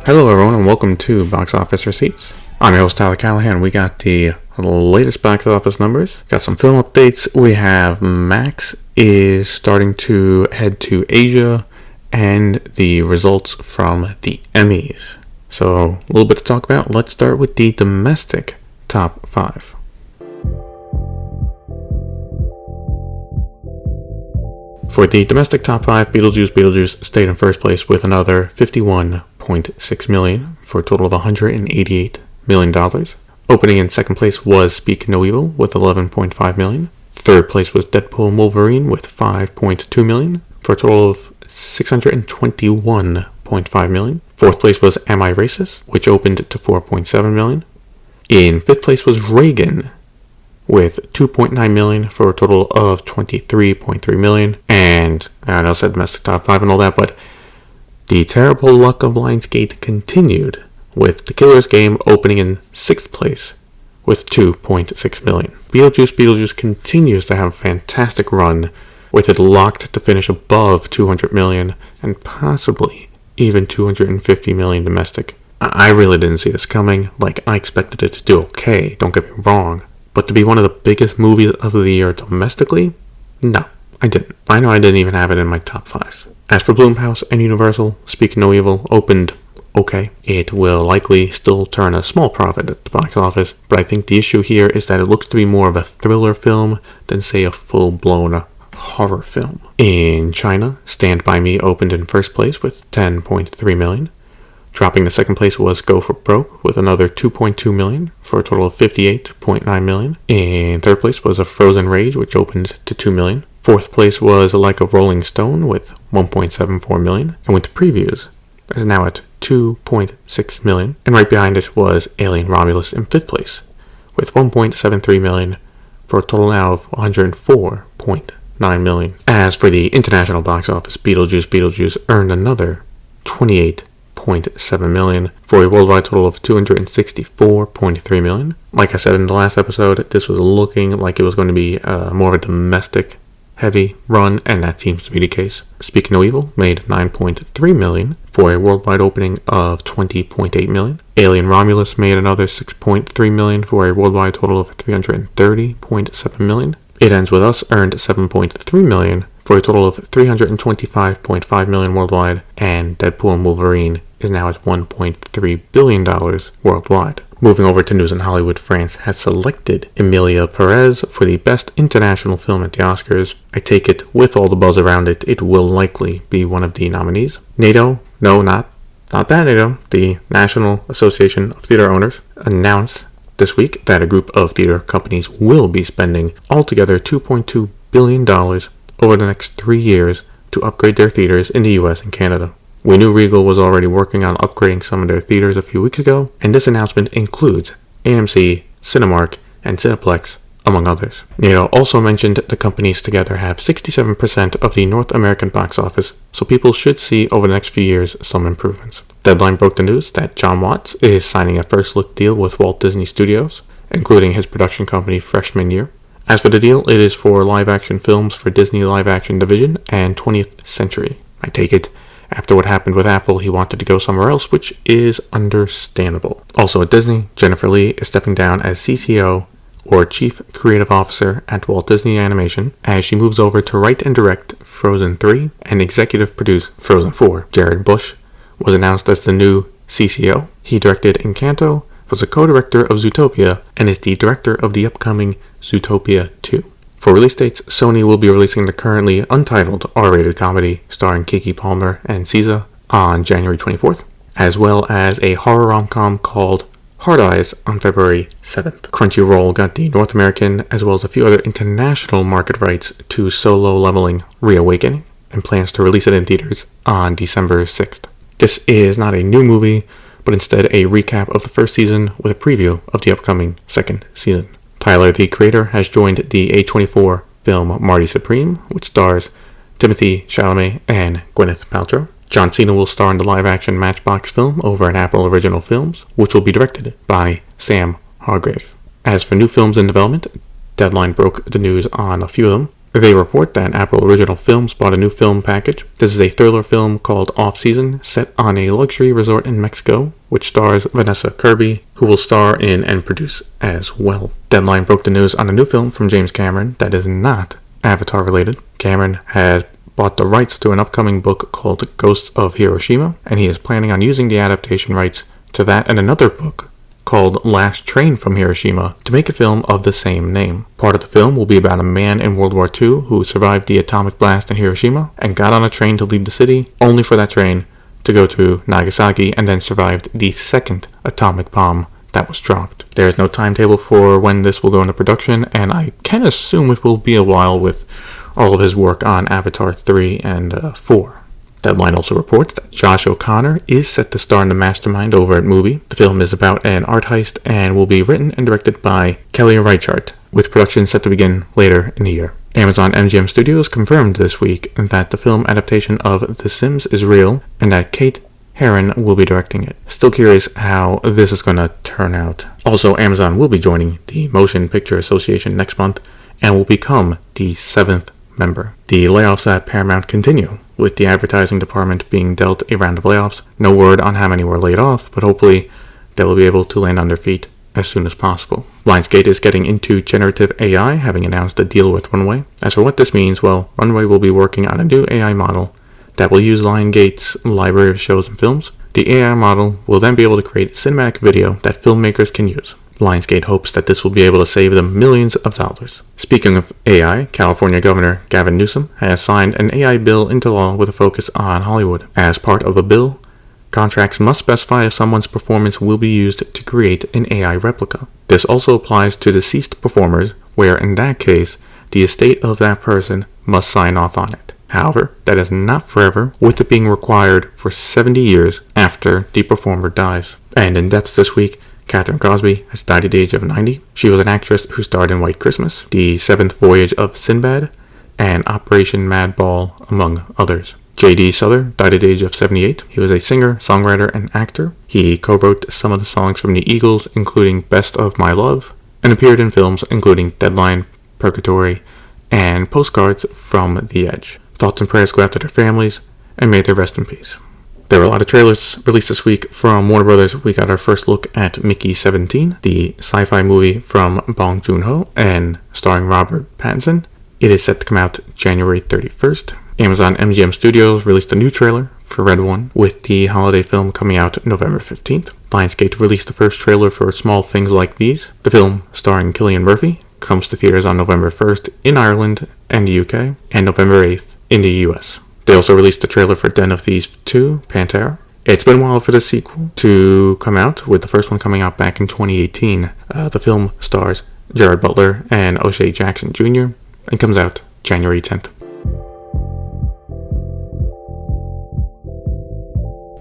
Hello everyone and welcome to Box Office Receipts. I'm your host Tyler Callahan. We got the latest box office numbers. Got some film updates. We have Max is starting to head to Asia and the results from the Emmys. So a little bit to talk about. Let's start with the domestic top 5. For the domestic top 5, Beetlejuice stayed in first place with another $51.6 million for a total of $188 million. Opening in second place was Speak No Evil with $11.5 million. Third place was Deadpool & Wolverine with $5.2 million for a total of $621.5 million. Fourth place was Am I Racist, which opened to $4.7 million. In fifth place was Reagan with $2.9 million for a total of $23.3 million. And I know I said domestic top 5 and all that, but the terrible luck of Lionsgate continued with The Killer's Game opening in sixth place with $2.6 million. Beetlejuice continues to have a fantastic run, with it locked to finish above $200 million and possibly even $250 million domestic. I really didn't see this coming. I expected it to do okay, don't get me wrong. But to be one of the biggest movies of the year domestically? No, I didn't. I know I didn't even have it in my top 5. As for Blumhouse and Universal, Speak No Evil opened okay. It will likely still turn a small profit at the box office, but I think the issue here is that it looks to be more of a thriller film than, say, a full-blown horror film. In China, Stand By Me opened in first place with $10.3 million. Dropping to second place was Go For Broke with another $2.2 million for a total of $58.9 million. In third place was A Frozen Rage, which opened to $2 million. Fourth place was Like a Rolling Stone with $1.74 million. And with the previews, is now at $2.6 million. And right behind it was Alien Romulus in fifth place with $1.73 million for a total now of $104.9 million. As for the international box office, Beetlejuice earned another $28.7 million for a worldwide total of $264.3 million. Like I said in the last episode, this was looking like it was going to be more of a domestic heavy run, and that seems to be the case. Speak No Evil made $9.3 million for a worldwide opening of $20.8 million. Alien Romulus made another $6.3 million for a worldwide total of $330.7 million. It Ends With Us earned $7.3 million for a total of $325.5 million worldwide, and Deadpool & Wolverine is now at $1.3 billion worldwide. Moving over to news in Hollywood, France has selected Emilia Perez for the Best International Film at the Oscars. I take it, with all the buzz around it, it will likely be one of the nominees. NATO, no, not that NATO, the National Association of Theater Owners, announced this week that a group of theater companies will be spending altogether $2.2 billion over the next 3 years to upgrade their theaters in the US and Canada. We knew Regal was already working on upgrading some of their theaters a few weeks ago, and this announcement includes AMC, Cinemark, and Cineplex, among others. NATO also mentioned the companies together have 67% of the North American box office, so people should see over the next few years some improvements. Deadline broke the news that John Watts is signing a first-look deal with Walt Disney Studios, including his production company Freshman Year. As for the deal, it is for live-action films for Disney Live-Action Division and 20th Century. I take it, after what happened with Apple, he wanted to go somewhere else, which is understandable. Also at Disney, Jennifer Lee is stepping down as CCO, or Chief Creative Officer at Walt Disney Animation, as she moves over to write and direct Frozen 3 and executive produce Frozen 4. Jared Bush was announced as the new CCO. He directed Encanto, was a co-director of Zootopia, and is the director of the upcoming Zootopia 2. For release dates, Sony will be releasing the currently untitled R-rated comedy starring Keke Palmer and SZA on January 24th, as well as a horror rom-com called Hard Eyes on February 7th. Crunchyroll got the North American as well as a few other international market rights to Solo Leveling Reawakening and plans to release it in theaters on December 6th. This is not a new movie, but instead a recap of the first season with a preview of the upcoming second season. Tyler, the creator, has joined the A24 film Marty Supreme, which stars Timothée Chalamet and Gwyneth Paltrow. John Cena will star in the live-action Matchbox film over at Apple Original Films, which will be directed by Sam Hargrave. As for new films in development, Deadline broke the news on a few of them. They report that Apple Original Films bought a new film package. This is a thriller film called Off Season, set on a luxury resort in Mexico, which stars Vanessa Kirby, who will star in and produce as well. Deadline broke the news on a new film from James Cameron that is not Avatar related. Cameron has bought the rights to an upcoming book called Ghosts of Hiroshima, and he is planning on using the adaptation rights to that and another book called Last Train from Hiroshima to make a film of the same name. Part of the film will be about a man in World War II who survived the atomic blast in Hiroshima and got on a train to leave the city, only for that train to go to Nagasaki and then survived the second atomic bomb that was dropped. There is no timetable for when this will go into production, and I can assume it will be a while with all of his work on Avatar 3 and 4. Deadline also reports that Josh O'Connor is set to star in the mastermind over at Mubi. The film is about an art heist and will be written and directed by Kelly Reichardt, with production set to begin later in the year. Amazon MGM Studios confirmed this week that the film adaptation of The Sims is real and that Kate Herron will be directing it. Still curious how this is going to turn out. Also, Amazon will be joining the Motion Picture Association next month and will become the 7th member. The layoffs at Paramount continue, with the advertising department being dealt a round of layoffs. No word on how many were laid off, but hopefully they will be able to land on their feet as soon as possible. Lionsgate is getting into generative AI, having announced a deal with Runway. As for what this means, well, Runway will be working on a new AI model that will use Lionsgate's library of shows and films. The AI model will then be able to create cinematic video that filmmakers can use. Lionsgate hopes that this will be able to save them millions of dollars. Speaking of AI, California Governor Gavin Newsom has signed an AI bill into law with a focus on Hollywood. As part of the bill, contracts must specify if someone's performance will be used to create an AI replica. This also applies to deceased performers, where in that case, the estate of that person must sign off on it. However, that is not forever, with it being required for 70 years after the performer dies. And in deaths this week, Catherine Cosby has died at the age of 90. She was an actress who starred in White Christmas, The Seventh Voyage of Sinbad, and Operation Madball, among others. J.D. Souther died at the age of 78. He was a singer, songwriter, and actor. He co-wrote some of the songs from the Eagles, including Best of My Love, and appeared in films including Deadline, Purgatory, and Postcards from the Edge. Thoughts and prayers go out to their families, and may they rest in peace. There were a lot of trailers released this week from Warner Brothers. We got our first look at Mickey 17, the sci-fi movie from Bong Joon-ho and starring Robert Pattinson. It is set to come out January 31st. Amazon MGM Studios released a new trailer for Red One, with the holiday film coming out November 15th. Lionsgate released the first trailer for Small Things Like These. The film, starring Cillian Murphy, comes to theaters on November 1st in Ireland and the UK, and November 8th in the US. They also released the trailer for Den of Thieves 2, Pantera. It's been a while for the sequel to come out, with the first one coming out back in 2018. The film stars Jared Butler and O'Shea Jackson Jr. and comes out January 10th.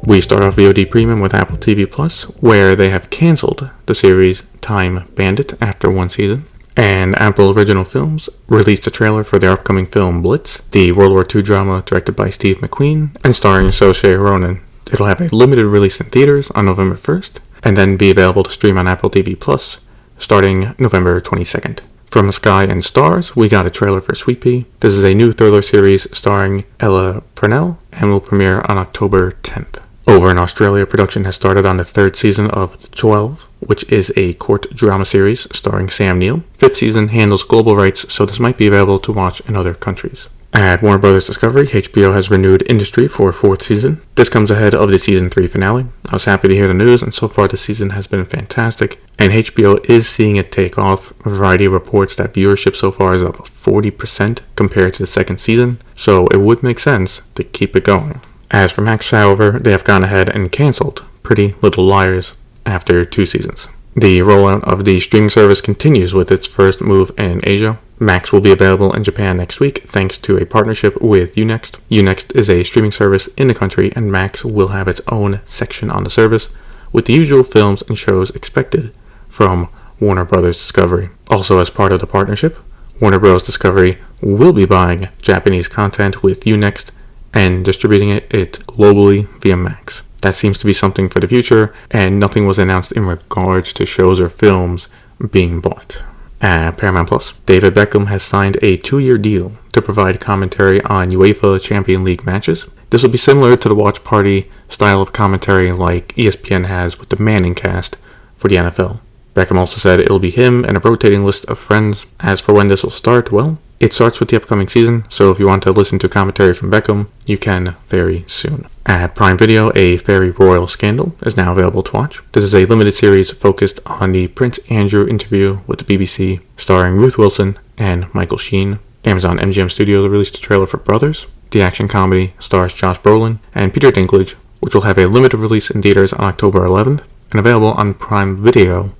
We start off VOD Premium with Apple TV Plus, where they have canceled the series Time Bandit after one season. And Apple Original Films released a trailer for their upcoming film Blitz, the World War II drama directed by Steve McQueen and starring Saoirse Ronan. It'll have a limited release in theaters on November 1st, and then be available to stream on Apple TV Plus starting November 22nd. From Sky and Stars, we got a trailer for Sweet Pea. This is a new thriller series starring Ella Purnell and will premiere on October 10th. Over in Australia, production has started on the third season of The 12, which is a court drama series starring Sam Neill. Fifth season handles global rights, so this might be available to watch in other countries. At Warner Brothers Discovery, HBO has renewed Industry for a fourth season. This comes ahead of the season 3 finale. I was happy to hear the news, and so far the season has been fantastic, and HBO is seeing it take off. Variety reports that viewership so far is up 40% compared to the second season, so it would make sense to keep it going. As for Max, however, they have gone ahead and canceled Pretty Little Liars after 2 seasons. The rollout of the streaming service continues with its first move in Asia. Max will be available in Japan next week thanks to a partnership with Unext. Unext is a streaming service in the country, and Max will have its own section on the service with the usual films and shows expected from Warner Brothers Discovery. Also, as part of the partnership, Warner Bros. Discovery will be buying Japanese content with Unext and distributing it globally via Max. That seems to be something for the future, and nothing was announced in regards to shows or films being bought. At Paramount Plus, David Beckham has signed a 2-year deal to provide commentary on UEFA Champions League matches. This will be similar to the watch party style of commentary like ESPN has with the Manning cast for the NFL. Beckham also said it'll be him and a rotating list of friends. As for when this will start, well, it starts with the upcoming season, so if you want to listen to commentary from Beckham, you can very soon. At Prime Video, A Fairy Royal Scandal is now available to watch. This is a limited series focused on the Prince Andrew interview with the BBC, starring Ruth Wilson and Michael Sheen. Amazon MGM Studios released a trailer for Brothers. The action comedy stars Josh Brolin and Peter Dinklage, which will have a limited release in theaters on October 11th and available on Prime Video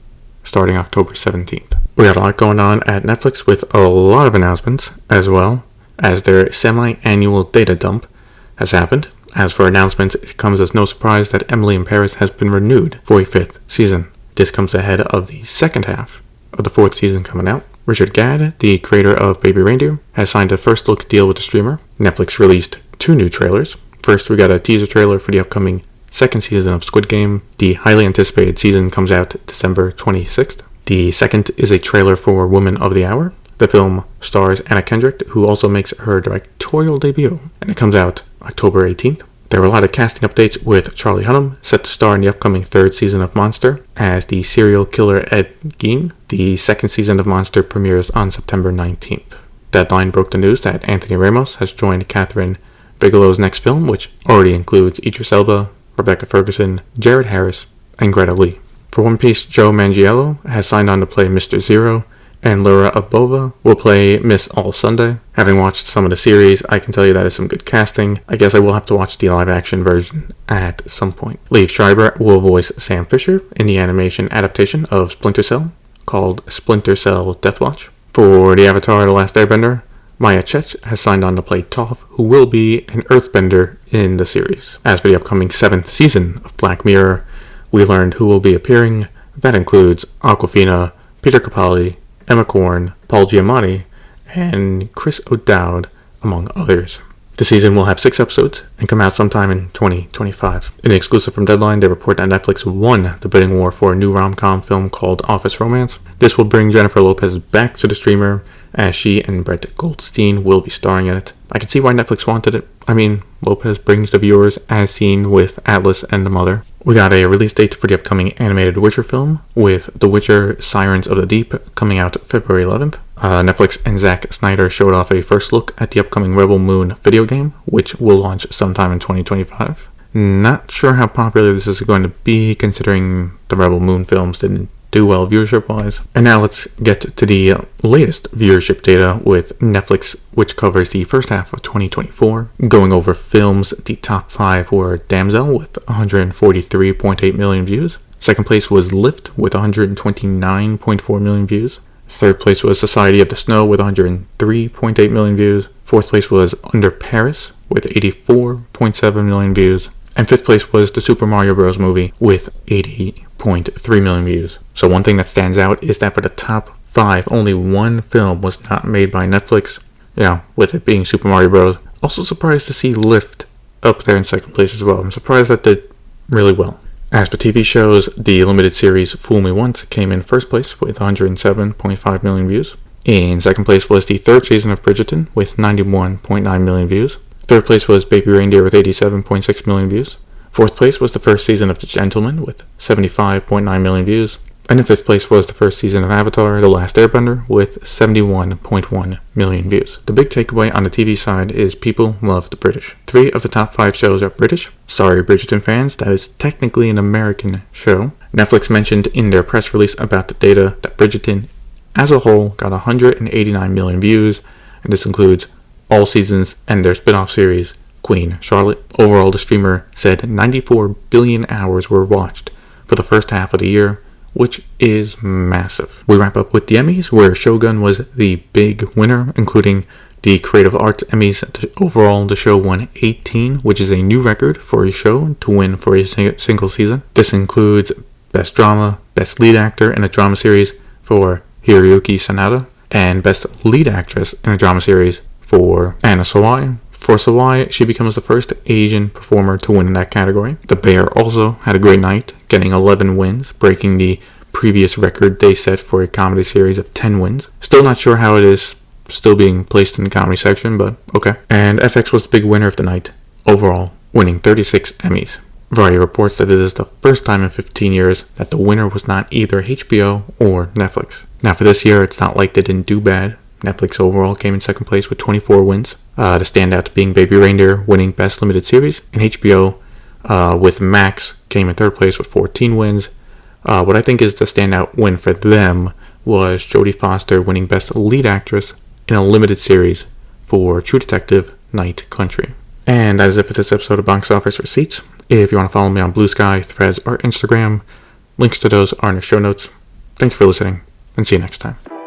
starting October 17th. We got a lot going on at Netflix with a lot of announcements, as well as their semi-annual data dump has happened. As for announcements, it comes as no surprise that Emily in Paris has been renewed for a 5th season. This comes ahead of the second half of the 4th season coming out. Richard Gadd, the creator of Baby Reindeer, has signed a first-look deal with the streamer. Netflix released 2 new trailers. First, we got a teaser trailer for the upcoming 2nd season of Squid Game. The highly anticipated season comes out December 26th. The second is a trailer for Woman of the Hour. The film stars Anna Kendrick, who also makes her directorial debut, and it comes out October 18th. There were a lot of casting updates with Charlie Hunnam, set to star in the upcoming 3rd season of Monster as the serial killer Ed Gein. The 2nd season of Monster premieres on September 19th. Deadline broke the news that Anthony Ramos has joined Catherine Bigelow's next film, which already includes Idris Elba, Rebecca Ferguson, Jared Harris, and Greta Lee. For One Piece, Joe Manganiello has signed on to play Mr. Zero, and Laura Abova will play Miss All Sunday. Having watched some of the series, I can tell you that is some good casting. I guess I will have to watch the live-action version at some point. Liev Schreiber will voice Sam Fisher in the animation adaptation of Splinter Cell, called Splinter Cell Deathwatch. For the Avatar The Last Airbender, Maya Chech has signed on to play Toph, who will be an Earthbender in the series. As for the upcoming 7th season of Black Mirror, we learned who will be appearing. That includes Awkwafina, Peter Capaldi, Emma Corrin, Paul Giamatti, and Chris O'Dowd, among others. The season will have 6 episodes and come out sometime in 2025. In an exclusive from Deadline, they report that Netflix won the bidding war for a new rom-com film called Office Romance. This will bring Jennifer Lopez back to the streamer, as she and Brett Goldstein will be starring in it. I can see why Netflix wanted it. I mean, Lopez brings the viewers as seen with Atlas and The Mother. We got a release date for the upcoming animated Witcher film, with The Witcher Sirens of the Deep coming out February 11th. Netflix and Zack Snyder showed off a first look at the upcoming Rebel Moon video game, which will launch sometime in 2025. Not sure how popular this is going to be, considering the Rebel Moon films didn't do well viewership-wise. And now let's get to the latest viewership data with Netflix, which covers the first half of 2024. Going over films, the top 5 were Damsel with 143.8 million views. Second place was Lift with 129.4 million views. Third place was Society of the Snow with 103.8 million views. Fourth place was Under Paris with 84.7 million views. And fifth place was the Super Mario Bros. Movie with 80.3 million views. So one thing that stands out is that for the top 5, only one film was not made by Netflix, with it being Super Mario Bros. Also surprised to see Lift up there in second place as well. I'm surprised that did really well. As for TV shows, the limited series Fool Me Once came in first place with 107.5 million views. In second place was the 3rd season of Bridgerton with 91.9 million views. Third place was Baby Reindeer with 87.6 million views. Fourth place was the 1st season of The Gentleman with 75.9 million views. And in 5th place was the 1st season of Avatar The Last Airbender with 71.1 million views. The big takeaway on the TV side is people love the British. 3 of the top 5 shows are British. Sorry, Bridgerton fans, that is technically an American show. Netflix mentioned in their press release about the data that Bridgerton as a whole got 189 million views, and this includes all seasons and their spin-off series, Queen Charlotte. Overall, the streamer said 94 billion hours were watched for the first half of the year, which is massive. We wrap up with the Emmys, where Shōgun was the big winner, including the Creative Arts Emmys. Overall, the show won 18, which is a new record for a show to win for a single season. This includes Best Drama, Best Lead Actor in a Drama Series for Hiroyuki Sanada, and Best Lead Actress in a Drama Series for Anna Sawai. For Sawai, she becomes the first Asian performer to win in that category. The Bear also had a great night, getting 11 wins, breaking the previous record they set for a comedy series of 10 wins. Still not sure how it is still being placed in the comedy section, but okay. And FX was the big winner of the night, overall, winning 36 Emmys. Variety reports that it is the first time in 15 years that the winner was not either HBO or Netflix. Now for this year, it's not like they didn't do bad. Netflix overall came in second place with 24 wins. The standout being Baby Reindeer winning Best Limited Series, and HBO with Max came in third place with 14 wins. What I think is the standout win for them was Jodie Foster winning Best Lead Actress in a limited series for True Detective Night Country. And that is it for this episode of Box Office Receipts. If you want to follow me on Blue Sky, Threads, or Instagram, links to those are in the show notes. Thanks for listening, and see you next time.